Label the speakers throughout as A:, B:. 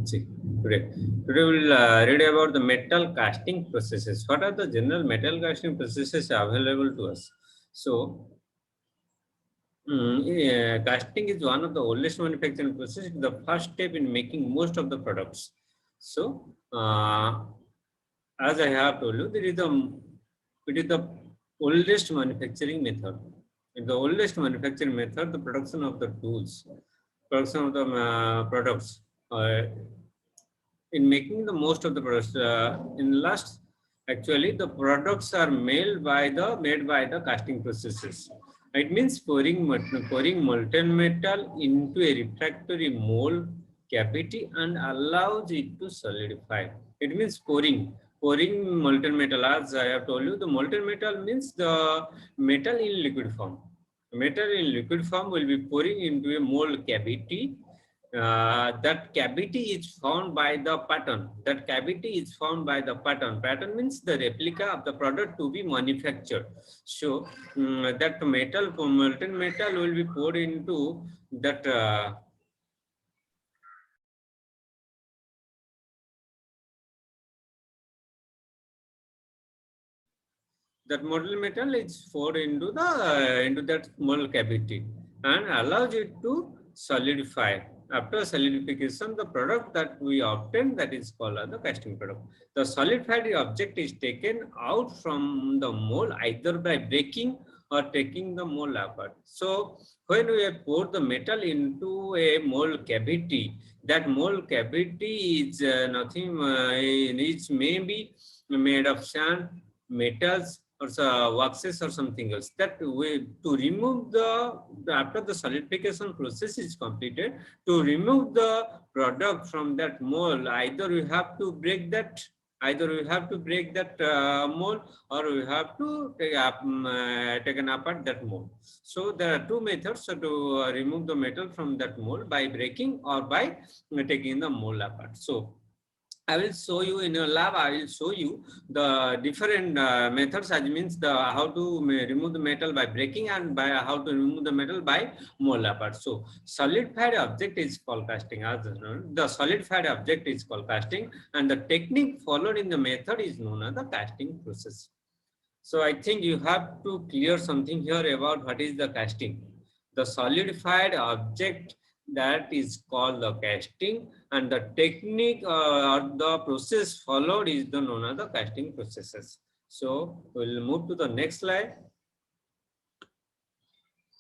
A: See, today we'll read about the metal casting processes. What are the general metal casting processes available to us? So, casting is one of the oldest manufacturing processes. The first step in making most of the products. So, as I have told you, it is the oldest manufacturing method. In the oldest manufacturing method, the production of the tools, production of the products. Uh, in making the most of the products, in last, actually, the products are made by the casting processes. It means pouring molten metal into a refractory mold cavity and allows it to solidify. It means pouring molten metal. As I have told you, the molten metal means the metal in liquid form. Metal in liquid form will be pouring into a mold cavity. That cavity is found by the pattern. That cavity is found by the pattern. Pattern means the replica of the product to be manufactured. So that molten metal will be poured into that molten metal is poured into that mold cavity and allows it to solidify. After solidification, the product that we obtain, that is called the casting product. The solidified object is taken out from the mold either by breaking or taking the mold apart. So when we have poured the metal into a mold cavity, that mold cavity is nothing. It may be made of sand, metals, or waxes or something else. That way, to remove after the solidification process is completed, to remove the product from that mold, either we have to break that mold, or we have to taken apart that mold. So there are two methods to remove the metal from that mold: by breaking or by taking the mold apart. So I will show you in your lab. I will show you the different methods, as means the how to remove the metal by breaking and by how to remove the metal by mold apart. So solidified object is called casting. As the solidified object is called casting, and the technique followed in the method is known as the casting process. So I think you have to clear something here about what is the casting. The solidified object, that is called the casting, and the technique or the process followed is the known as the casting processes. So we'll move to the next slide.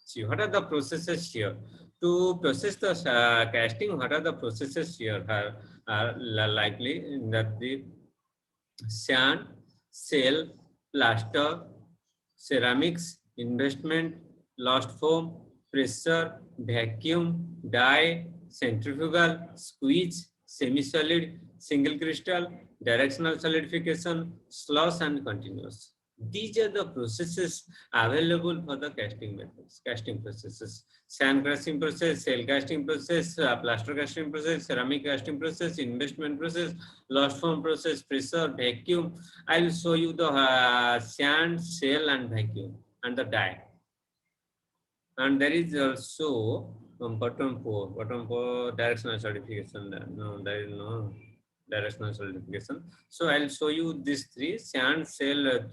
A: See, what are the processes here? To process the casting, what are the processes here? Are likely that the sand, shell, plaster, ceramics, investment, lost foam, pressure, vacuum, dye, centrifugal, squeeze, semi-solid, single crystal, directional solidification, slush, and continuous. These are the processes available for the casting methods, casting processes. Sand casting process, shell casting process, plaster casting process, ceramic casting process, investment process, lost form process, pressure, vacuum. I will show you the sand, shell, and vacuum, and the dye. And there is also bottom four directional solidification. No, there is no directional solidification. So I'll show you these three: sand, shell,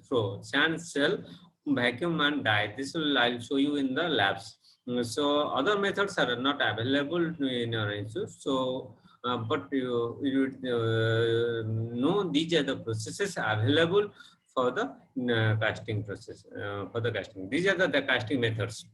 A: sand, shell, vacuum, and dye. This will I'll show you in the labs. So other methods are not available in your institute. So but you know these are the processes available for the casting process, for the casting. These are the casting methods.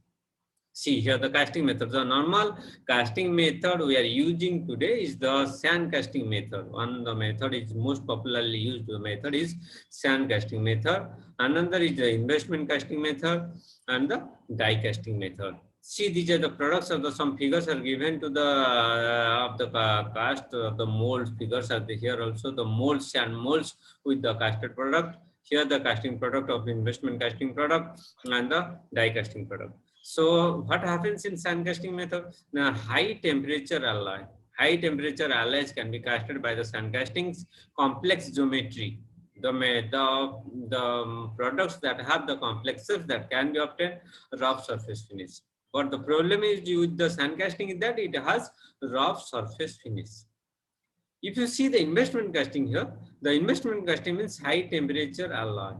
A: See here the casting method. The normal casting method we are using today is the sand casting method. One the method is most popularly used method is sand casting method. Another is the investment casting method and the die casting method. See, these are the products of the some figures are given to the of the cast of the molds. Figures are here also the molds and molds with the casted product. Here the casting product of investment casting product and the die casting product. So what happens in sand casting method? The high temperature alloys can be casted by the sand castings. Complex geometry, the products that have the complexes that can be obtained, rough surface finish. But the problem is with the sand casting is that it has rough surface finish. If you see the investment casting here, the investment casting means high temperature alloy.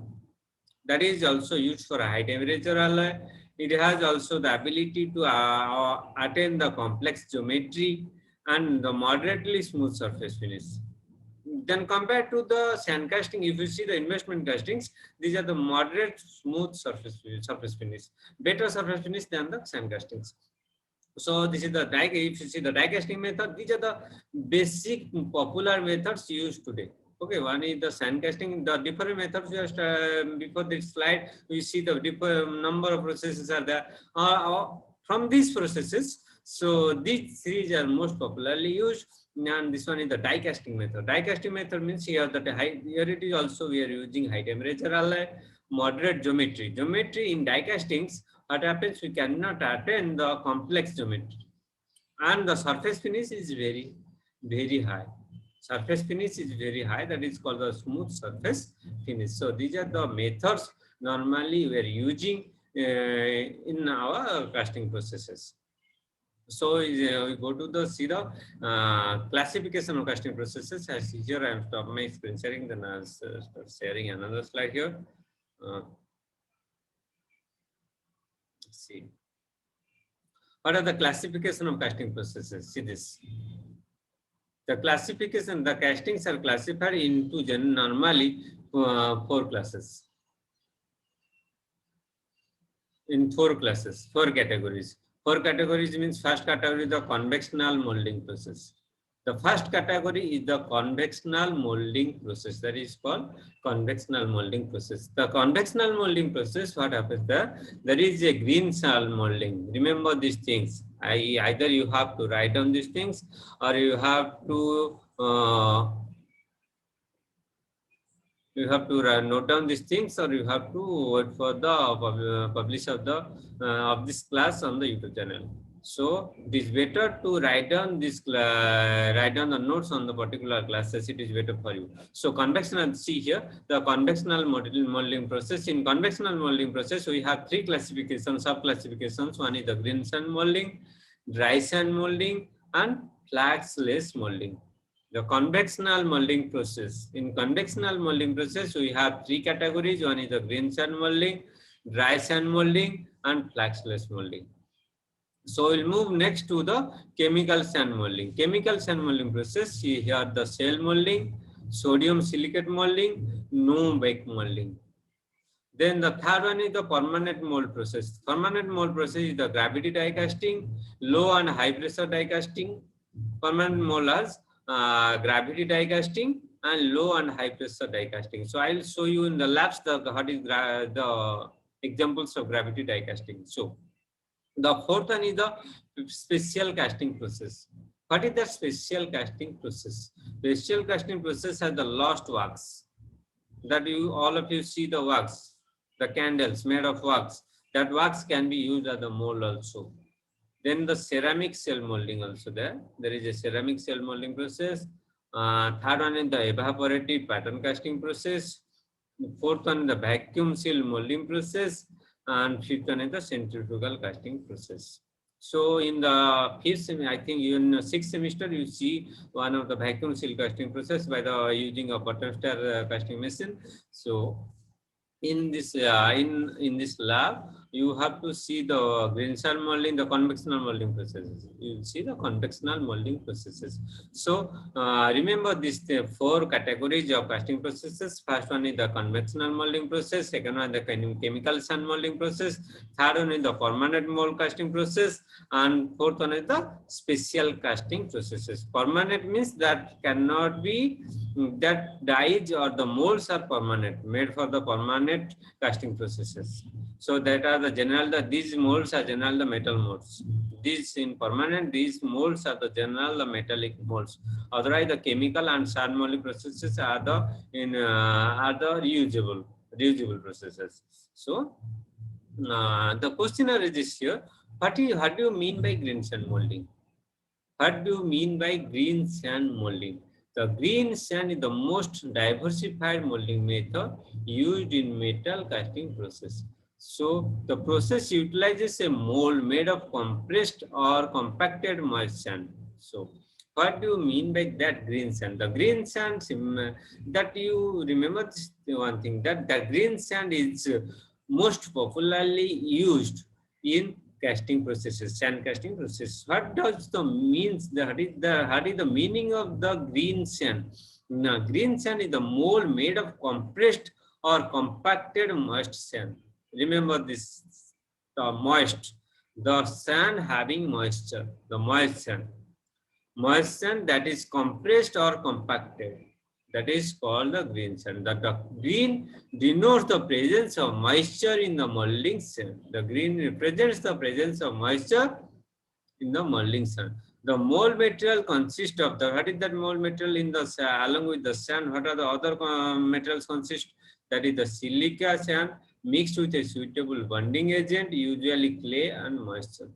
A: That is also used for a high temperature alloy. It has also the ability to attain the complex geometry and the moderately smooth surface finish. Then compared to the sand casting, if you see the investment castings, these are the moderate smooth surface finish, better surface finish than the sand castings. So this is the die. If you see the die casting method, these are the basic popular methods used today. Okay, one is the sand casting. The different methods just before this slide, we see the different number of processes are there. From these processes, so these three are most popularly used. And this one is the die casting method. Die casting method means here that here it is also we are using high temperature alloy, moderate geometry. Geometry in die castings, what happens, we cannot attain the complex geometry, and the surface finish is very high. Surface finish is very high. That is called the smooth surface finish. So these are the methods normally we are using in our casting processes. So we go to the see the classification of casting processes. As here I am stop my screen sharing, then I'll start sharing another slide here. See, what are the classification of casting processes? See this. The classification, the castings are classified into normally 4 classes. In 4 classes, 4 categories. 4 categories means first category is the convectional molding process. The first category is the convectional molding process. That is called convectional molding process. The convectional molding process, what happens there? There is a green cell molding. Remember these things. Either you have to write down these things, or you have to note down these things, or you have to wait for the publish of the of this class on the YouTube channel. So it is better to write down this write down the notes on the particular classes. It is better for you. So convectional, see here the convectional molding process. In convectional molding process, we have 3 classifications, sub classifications. One is the green sand molding, dry sand molding, and flaxless molding. The convectional molding process. In convectional molding process, we have 3 categories. One is the green sand molding, dry sand molding, and flaxless molding. So we'll move next to the chemical sand molding. Chemical sand molding process, see here the shell molding, sodium silicate molding, no bake molding. Then the third one is the permanent mold process. Permanent mold process is the gravity die casting, low and high pressure die casting. Permanent mold has gravity die casting and low and high pressure die casting. So I'll show you in the labs what is the examples of gravity die casting. So the fourth one is the special casting process. What is the special casting process? Special casting process has the lost wax. That you all of you see the wax, the candles made of wax. That wax can be used as the mold also. Then the ceramic cell molding also there. There is a ceramic cell molding process. Third one is the evaporative pattern casting process. Fourth one is the vacuum seal molding process. And fifth one is the centrifugal casting process. So in the fifth semester, I think in the 6th semester, you see one of the vacuum seal casting process by the using a button star casting machine. So in this this lab, you have to see the green sand molding, the convectional molding processes. You will see the convectional molding processes. So remember these 4 categories of casting processes. First one is the conventional molding process. Second one is the chemical sand molding process. Third one is the permanent mold casting process. And fourth one is the special casting processes. Permanent means that cannot be, that dies or the molds are permanent, made for the permanent casting processes. So that are the general, these molds are general the metal molds. These in permanent, these molds are the general the metallic molds. Otherwise, the chemical and sand molding processes are the reusable processes. So the question is here: what do you mean by green sand molding? What do you mean by green sand molding? The green sand is the most diversified molding method used in metal casting process. So the process utilizes a mold made of compressed or compacted moist sand. So What do you mean by that green sand? The green sand, that you remember this one thing, that the green sand is most popularly used in casting processes, sand casting process. What does the means? What is the meaning of the green sand? Now, green sand is the mold made of compressed or compacted moist sand. Remember this, the moist, the sand having moisture, the moist sand. Moist sand that is compressed or compacted, that is called the green sand. The green denotes the presence of moisture in the molding sand. The green represents the presence of moisture in the molding sand. The mold material consists of the, what is that mold material in the along with the sand? What are the other materials consist? That is the silica sand mixed with a suitable bonding agent, usually clay and moisture.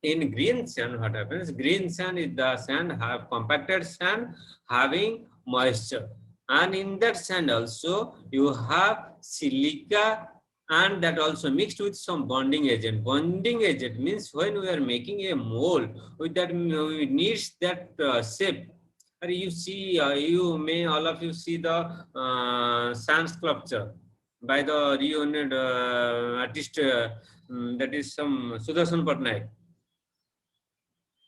A: In green sand, what happens? Green sand is the sand have compacted sand having moisture, and in that sand also you have silica, and that also mixed with some bonding agent. Bonding agent means when we are making a mold with that, we needs that shape. You see, you may all of you see the sand sculpture by the renowned artist, that is some Sudarshan Patnaik.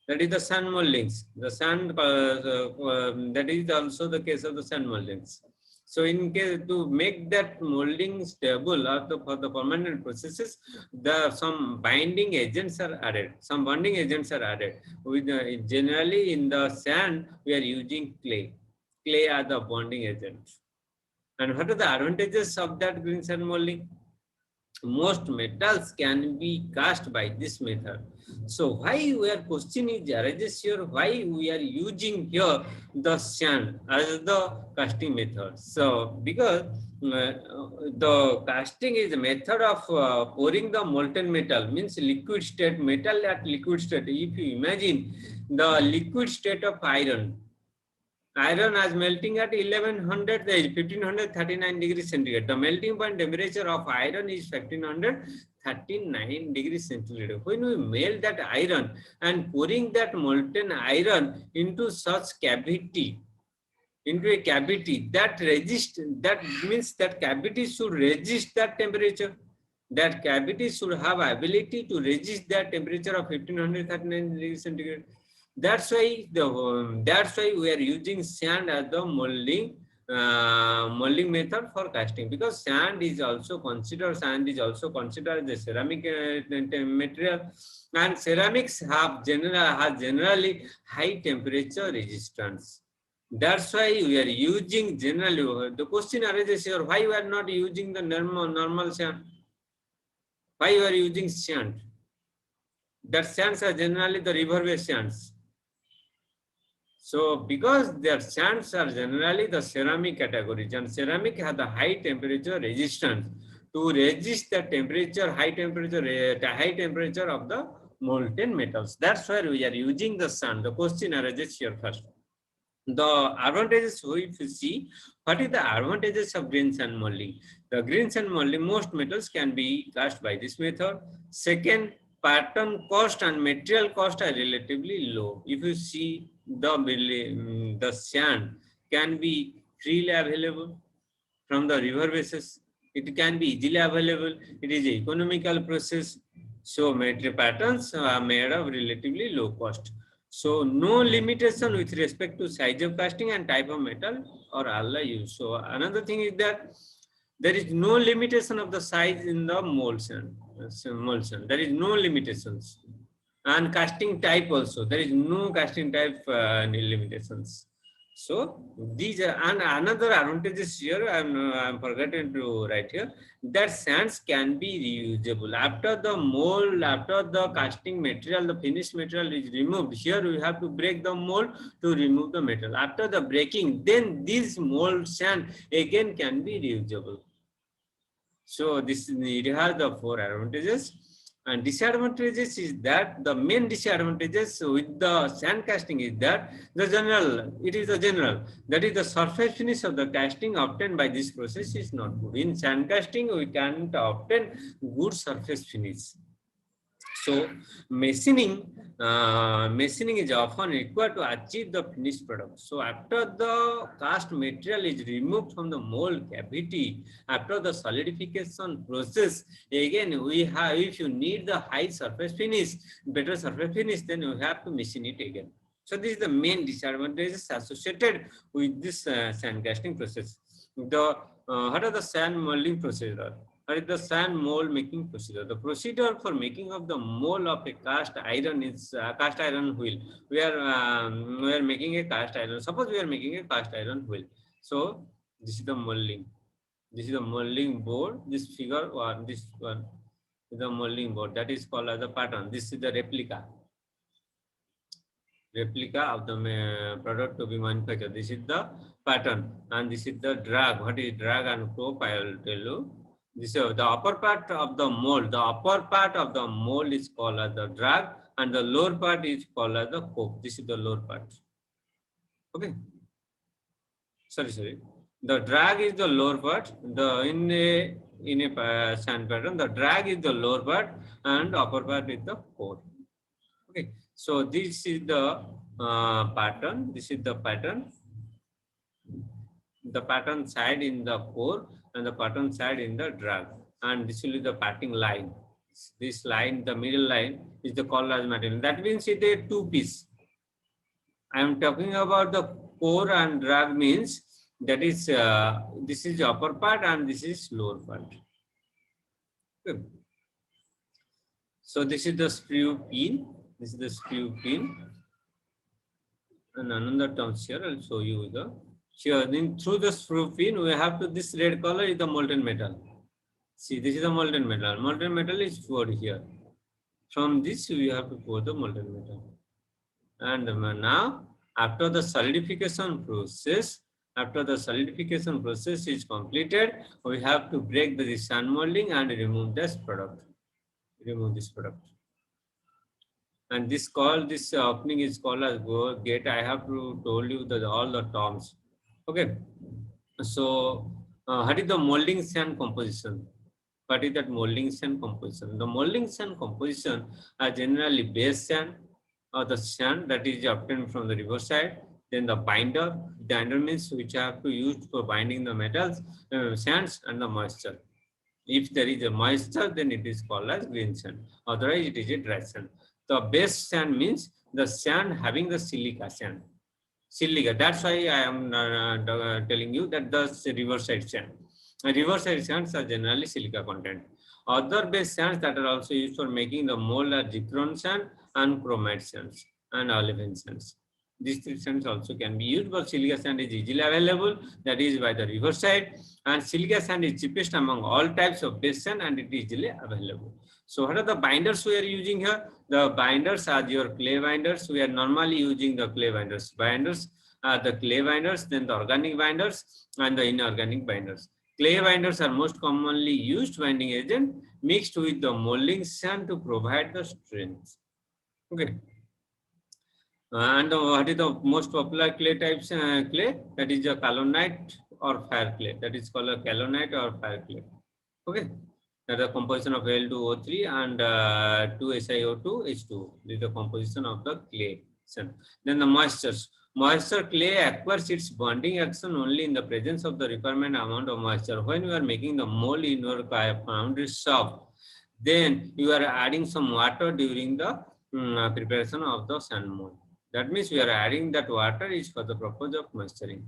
A: That is the sand moldings. The sand, that is also the case of the sand moldings. So in case to make that molding stable for the permanent processes, some binding agents are added. Some bonding agents are added. With generally in the sand, we are using clay. Clay are the bonding agents. And what are the advantages of that green sand molding? Most metals can be cast by this method. So why we are questioning arises here, why we are using here the sand as the casting method? So because the casting is a method of pouring the molten metal, means liquid state metal at liquid state. If you imagine the liquid state of iron as melting at 1539 degrees centigrade. The melting point temperature of iron is 1539 degrees centigrade. When we melt that iron and pouring that molten iron into such cavity, into a cavity that means that cavity should resist that temperature. That cavity should have ability to resist that temperature of 1539 degrees centigrade. That's why we are using sand as the molding method for casting, because sand is also considered as a ceramic material, and ceramics has generally high temperature resistance. That's why we are using generally. The question arises here: why we are not using the normal sand? Why you are using sand? That sands are generally the river-based sands. So because their sands are generally the ceramic categories, and ceramic has a high temperature resistance to resist the temperature, high temperature of the molten metals. That's why we are using the sand. The question arises here first. The advantages, if you see, what is the advantages of green sand molding? The green sand molding, most metals can be cast by this method. Second, pattern cost and material cost are relatively low. If you see, the sand can be freely available from the river bases. It can be easily available. It is an economical process. So material patterns are made of relatively low cost. So no limitation with respect to size of casting and type of metal or alloy use. So another thing is that there is no limitation of the size in the mold sand. There is no limitations. And casting type also, there is no casting type limitations. So these are, and another advantages here, I'm forgetting to write here, that sands can be reusable. After the mold, after the casting material, the finished material is removed. Here we have to break the mold to remove the metal. After the breaking, then this mold sand again can be reusable. So it has the 4 advantages. And disadvantages is that the main disadvantages with the sand casting is that it is the general, that is the surface finish of the casting obtained by this process is not good. In sand casting, we can't obtain good surface finish. So machining is often required to achieve the finished product. So after the cast material is removed from the mold cavity, after the solidification process, again we have, if you need the high surface finish, better surface finish, then you have to machine it again. So this is the main disadvantages associated with this sand casting process. What are the sand molding procedure? What is the sand mold making procedure? The procedure for making of the mold of a cast iron is cast iron wheel. We are making a cast iron. Suppose we are making a cast iron wheel. So this is the molding. This is the molding board. This figure or this one is the molding board. That is called as the pattern. This is the replica of the product to be manufactured. This is the pattern, and this is the drag. What is drag and cope? I will tell you. This is the upper part of the mold. The upper part of the mold is called as the drag, and the lower part is called as the cope. This is the lower part. Okay. Sorry. The drag is the lower part. In a sand pattern, the drag is the lower part, and upper part is the core. Okay. So this is the pattern. This is the pattern. The pattern side in the core and the pattern side in the drag. And this will be the parting line. This line, the middle line, is the called as material. That means it is a two-piece. I am talking about the core and drag means that is this is the upper part and this is lower part. Okay. So this is the screw pin. This is the screw pin. And another terms here, I'll show you the here. Then through the screw pin, we have to this red color is the molten metal. See, this is the molten metal. Molten metal is poured here. From this, we have to pour the molten metal. And now, after the solidification process, is completed, we have to break the sand molding and remove this product. And this opening is called as gate. I have to told you all the terms. Okay. So what is the molding sand composition? What is that molding sand composition? The molding sand composition are generally base sand or the sand that is obtained from the river side. Then the binder means which I have to use for binding the metals, sands, and the moisture. If there is a moisture, then it is called as green sand. Otherwise, it is a dry sand. The base sand means the sand having the silica sand. Silica. That's why I am telling you that the riverside sand. Riverside sands are generally silica content. Other base sands that are also used for making the mold are gypsum sand and chromite sands and olivine sands. These three sands also can be used, but silica sand is easily available. That is by the riverside, and silica sand is cheapest among all types of base sand, and it is easily available. So what are the binders we are using here? The binders are your clay binders. We are normally using the clay binders. The clay binders, then the organic binders, and the inorganic binders. Clay binders are most commonly used binding agent mixed with the molding sand to provide the strength. Okay. And what is the most popular clay types? Clay that is a kaolinite or fire clay. That is called a kaolinite or fire clay. Okay. That is the composition of Al2O3 and 2SiO2H2. This is the composition of the clay. Then the moistures. Moisture clay acquires its bonding action only in the presence of the requirement amount of moisture. When you are making the mold in your foundry shop, then you are adding some water during the preparation of the sand mold. That means we are adding that water is for the purpose of moisturizing.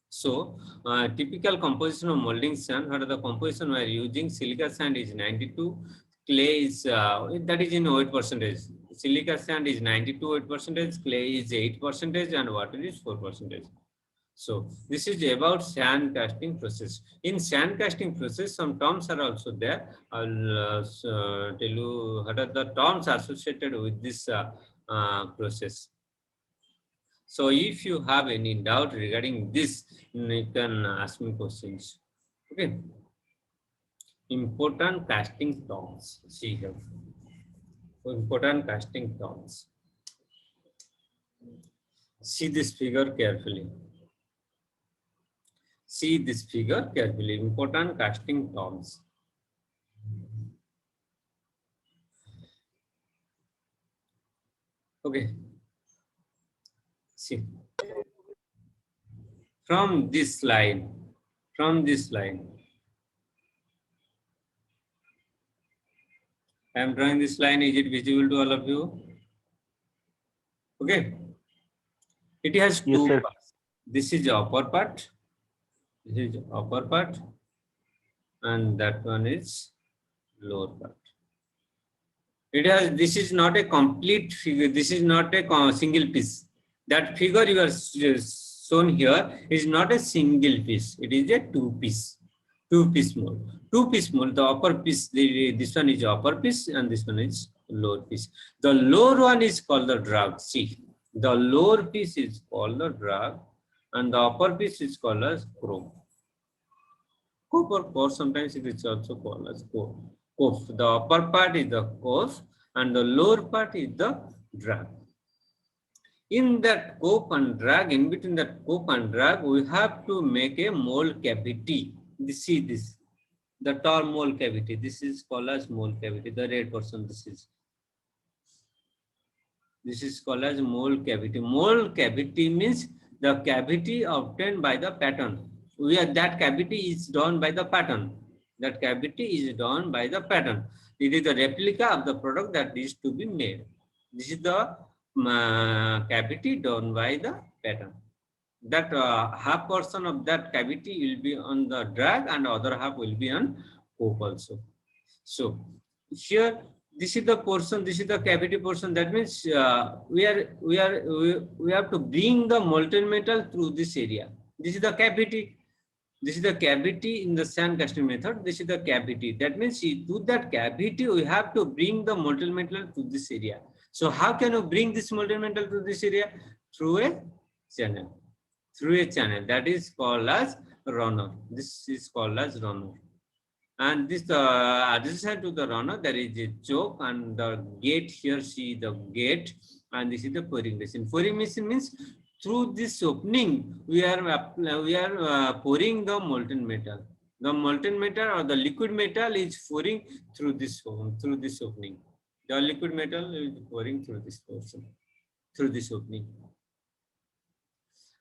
A: So, typical composition of molding sand, what are the composition we are using? Silica sand is 92, clay is, that is in weight percentage. Silica sand is 92 weight percentage, clay is 8%, and water is 4%. So, this is about sand casting process. In sand casting process, some terms are also there. I'll tell you what are the terms associated with this process. So if you have any doubt regarding this, you can ask me questions. Okay. Important casting terms. See here. Important casting terms. See this figure carefully. See this figure carefully. Important casting terms. Okay. See, from this line, I am drawing this line. Is it visible to all of you? Okay. It has
B: Yes,
A: two
B: sir.
A: parts. This is the upper part. This is upper part, and that one is lower part. It has. This is not a complete figure. This is not a single piece. That figure you are shown here is not a single piece. It is a two-piece. Two-piece mold. Two-piece mold. The upper piece. This one is upper piece, and this one is lower piece. The lower one is called the drug. See, the lower piece is called the drug, and the upper piece is called as chrome. Cope or core, sometimes it is also called as core. Cope. The upper part is the core and the lower part is the drag. In that cope and drag, in between that cope and drag, we have to make a mold cavity. See this, the tall mold cavity. This is called as mold cavity. The red portion, this is called as mold cavity. Mold cavity means the cavity obtained by the pattern. That cavity is done by the pattern. That cavity is done by the pattern. It is the replica of the product that is to be made. This is the cavity done by the pattern. That half portion of that cavity will be on the drag and other half will be on cope also. So here, this is the portion, this is the cavity portion. That means we have to bring the molten metal through this area. This is the cavity. This is the cavity in the sand casting method. This is the cavity. That means through that cavity, we have to bring the molten metal to this area. So how can you bring this molten metal to this area? Through a channel. Through a channel. That is called as runner. This is called as runner. And this adjacent to the runner, there is a choke and the gate here. See the gate, and this is the pouring basin. Pouring basin means through this opening we are pouring the molten metal. The molten metal or the liquid metal is pouring through this opening. The liquid metal is pouring through this portion, through this opening.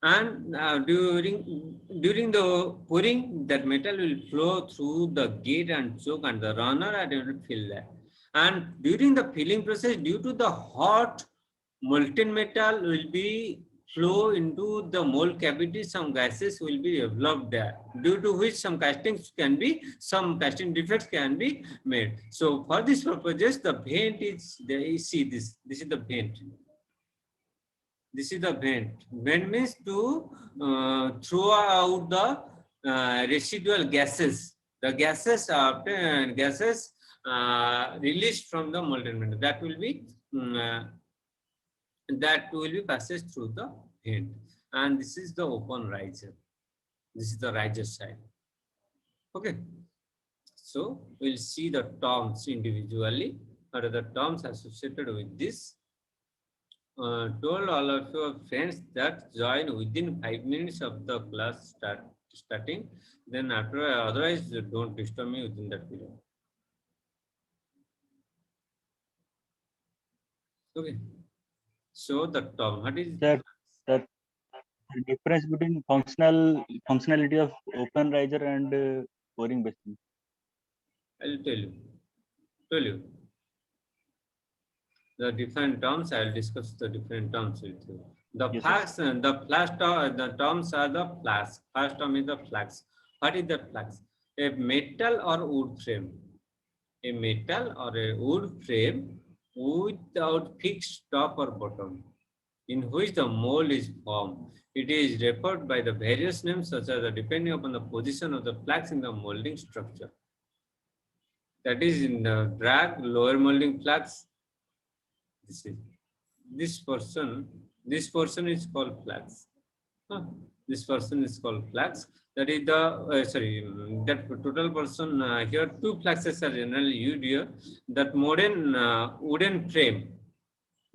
A: And during the pouring, that metal will flow through the gate and choke and the runner, and it will fill that. And during the filling process, due to the hot molten metal will be flow into the mold cavity, some gases will be developed there, due to which some casting defects can be made. So for this purpose, the vent is there. You see this is the vent. This is the vent. Vent means to throw out the residual gases. The gases released from the molten metal. That will be passed through the vent. And this is the open riser. This is the riser side. Okay. So we'll see the terms individually. What are the terms associated with this? Told all of your friends that join within 5 minutes of the class starting. Then otherwise don't disturb me within that period. Okay. So the term, what is
B: That the difference between functionality of open riser and pouring basin?
A: I'll tell you. The different terms, I'll discuss the different terms with you. The
B: Yes,
A: flask, the terms are the flask. First term is the flask. What is the flask? A metal or wood frame. A metal or a wood frame without fixed top or bottom, in which the mold is formed. It is referred by the various names such as depending upon the position of the flask in the molding structure. That is in the drag, lower molding flask. This portion is called flask. This portion is called flask. That is the that total portion here. Two flaxes are generally used here. That modern wooden frame.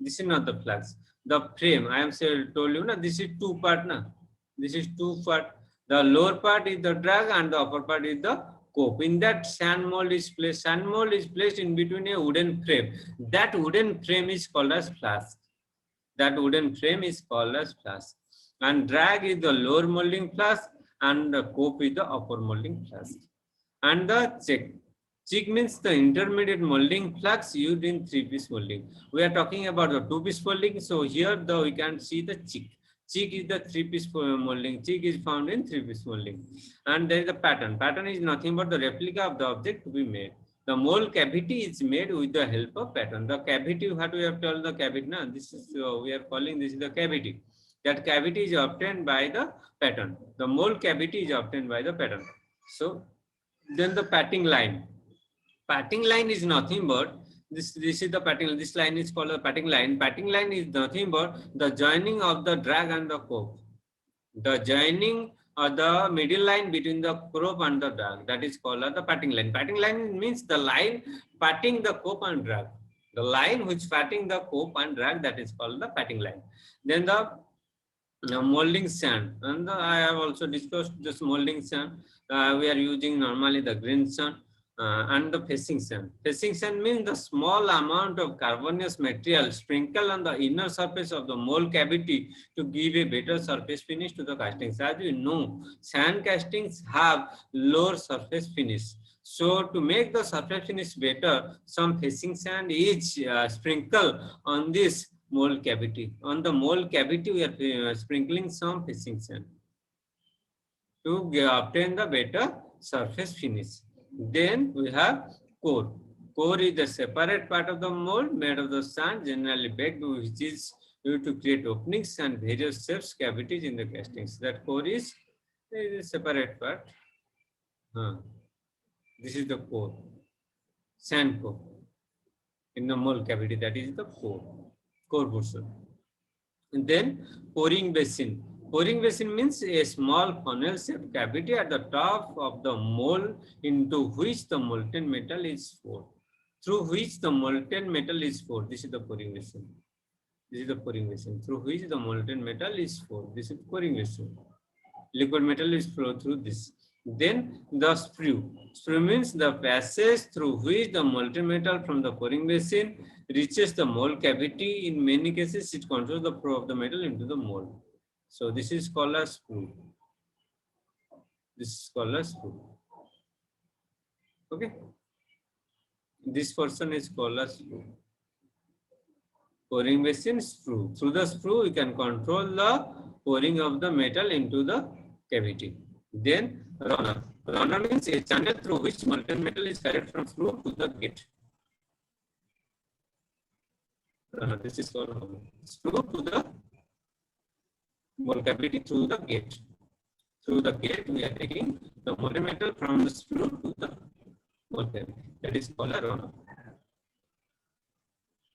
A: This is not the flask. The frame I am told you na. This is two part na. This is two part. The lower part is the drag and the upper part is the cope. In that sand mold is placed. Sand mold is placed in between a wooden frame. That wooden frame is called as flask. That wooden frame is called as flask. And drag is the lower molding flask, and the cope is the upper molding flask. And the check. Cheek means the intermediate molding flask used in three-piece molding. We are talking about the two-piece molding. So here we can see the cheek. Cheek is the three-piece molding. Cheek is found in three-piece molding. And there is a pattern. Pattern is nothing but the replica of the object to be made. The mold cavity is made with the help of pattern. The cavity, what we have told the cavity, now this is we are calling this is the cavity. That cavity is obtained by the pattern. The mold cavity is obtained by the pattern. So then the patting line. Patting line is nothing but this is the patting. This line is called a patting line. Patting line is nothing but the joining of the drag and the cope. The joining or the middle line between the cope and the drag, that is called the patting line. Patting line means the line patting the cope and drag. The line which patting the cope and drag, that is called the patting line. Then the molding sand, and I have also discussed this molding sand. We are using normally the green sand. And the facing sand. Facing sand means the small amount of carbonous material sprinkled on the inner surface of the mold cavity to give a better surface finish to the castings. As you know, sand castings have lower surface finish. So to make the surface finish better, some facing sand is sprinkled on this mold cavity. On the mold cavity, we are sprinkling some facing sand to obtain the better surface finish. Then we have core. Core is the separate part of the mold made of the sand, generally baked, which is used to create openings and various shapes, cavities in the castings. That core is a separate part. This is the core, sand core in the mold cavity. That is the core portion. And then pouring basin. Pouring basin means a small funnel-shaped cavity at the top of the mold into which the molten metal is poured. Through which the molten metal is poured. This is the pouring basin. This is the pouring basin. Through which the molten metal is poured. This is pouring basin. Liquid metal is flowed through this. Then the sprue. Sprue means the passage through which the molten metal from the pouring basin reaches the mold cavity. In many cases, it controls the flow of the metal into the mold. So this is called a sprue. This is called a sprue. Okay. This portion is called a sprue. Pouring basin sprue. Through the sprue, you can control the pouring of the metal into the cavity. Then runner. Runner means a channel through which molten metal is carried from sprue to the gate. This is called runner. Sprue to the mold cavity through the gate. Through the gate, we are taking the molten metal from the sprue to the mold cavity. That is called a runner.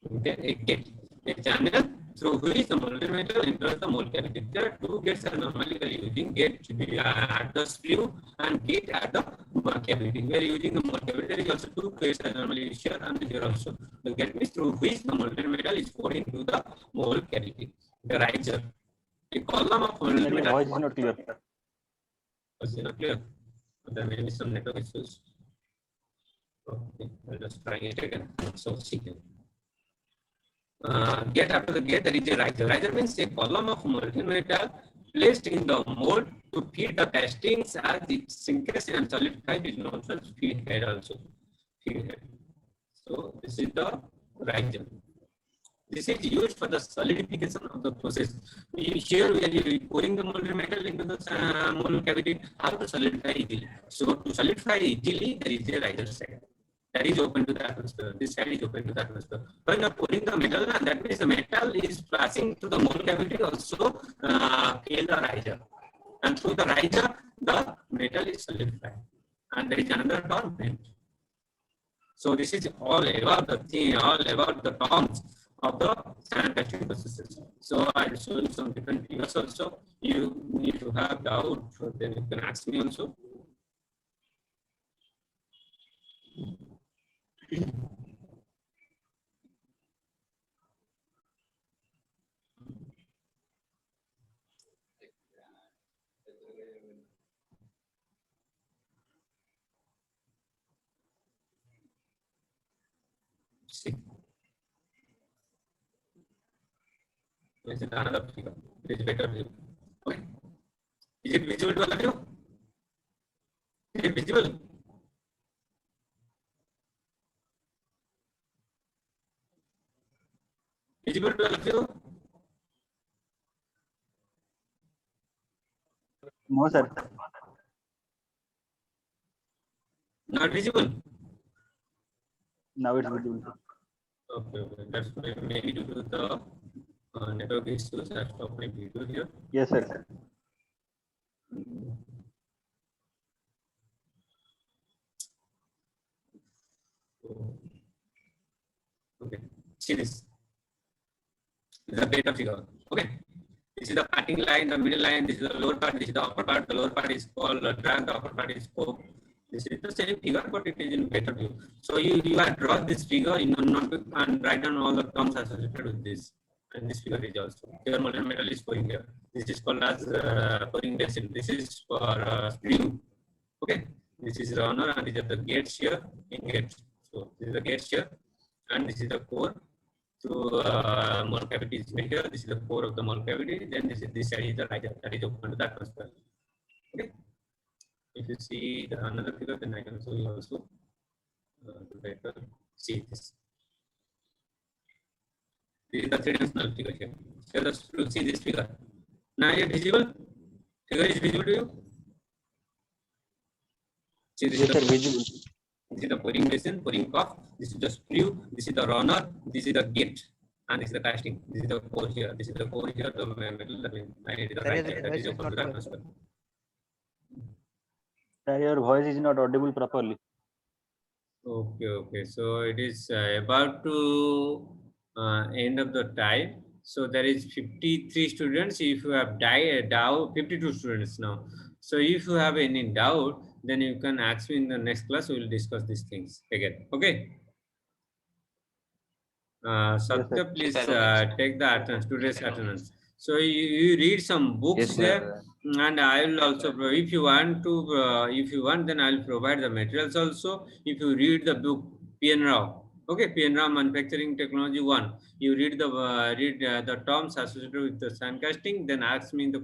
A: Then a gate, a channel through which the molten metal enters the mold cavity. There are two gates are normally using: gate at the sprue and gate at the mold cavity. We are using the mold cavity. There is also two gates are normally used here and here also. The gate means through which the molten metal is poured into the mold cavity. The riser. A column of molten metal.
B: Voice is not clear.
A: Is it not clear? There may be some network issues. Okay, I'll just try it again. So see. Gate, after the gate, there is a riser. Riser means a column of molten metal placed in the mold to feed the castings as it sinks and solidifies. It is known as feed head also. Feed head. So this is the riser. This is used for the solidification of the process. Here we are pouring the molten metal into the mold cavity. How to solidify easily? So to solidify easily, there is a riser side. That is open to the atmosphere. This side is open to the atmosphere. When you are pouring the metal, that means the metal is passing through the mold cavity also kill the riser. And through the riser, the metal is solidified. And there is another term, vent. So this is all about the thing, all about the terms of the sand casting processes. So I'll show you some different figures also. You need to have doubt, then you can ask me also. See. This is another figure. This is better view. Okay. Is it visible to all of you? Is it visible? Visible to all of you?
B: No, sir.
A: Not visible.
B: Now it's visible.
A: Okay. That's maybe due to the network issues. I stop my video here.
B: Yes, sir.
A: Okay. See this. This is the beta figure. Okay. This is the cutting line, the middle line. This is the lower part. This is the upper part. The lower part is called drag. The upper part is scope. This is the same figure, but it is in better view. So you have draw this figure in a notebook and write down all the terms associated with this. And this figure is also here. Molten metal is going here. This is called as pouring basin. This is for screw. Okay. This is runner and these are the gates here in gates. So this is the gates here, and this is the core. So mold cavity is here. This is the core of the mold cavity. Then this side is the riser that is open to the atmosphere. Okay. If you see the another figure, then I can show you also. Better see this. This is the three-dimensional figure here. So let's see this figure. Now is it visible? Figure is visible to you? See this
B: Yes,
A: is
B: sir.
A: the,
B: Visible.
A: this is the pouring basin, pouring cup. This is the screw. This is the runner. This is the gate. And this is the casting. This is the core here. This is the core here. The metal. That is the right side. That is open to the atmosphere.
B: Sir, your voice is not audible properly.
A: Okay. So it is about to end of the time. So there is 53 students. If you have doubt, 52 students now. So if you have any doubt, then you can ask me in the next class. We will discuss these things again. Okay. Satya, please take the today's attendance. So you read some books there, and I will also, if you want, then I will provide the materials also. If you read the book P.N. Rao, okay, P.N. Rao Manufacturing Technology 1, you read the terms associated with the sand casting, then ask me in the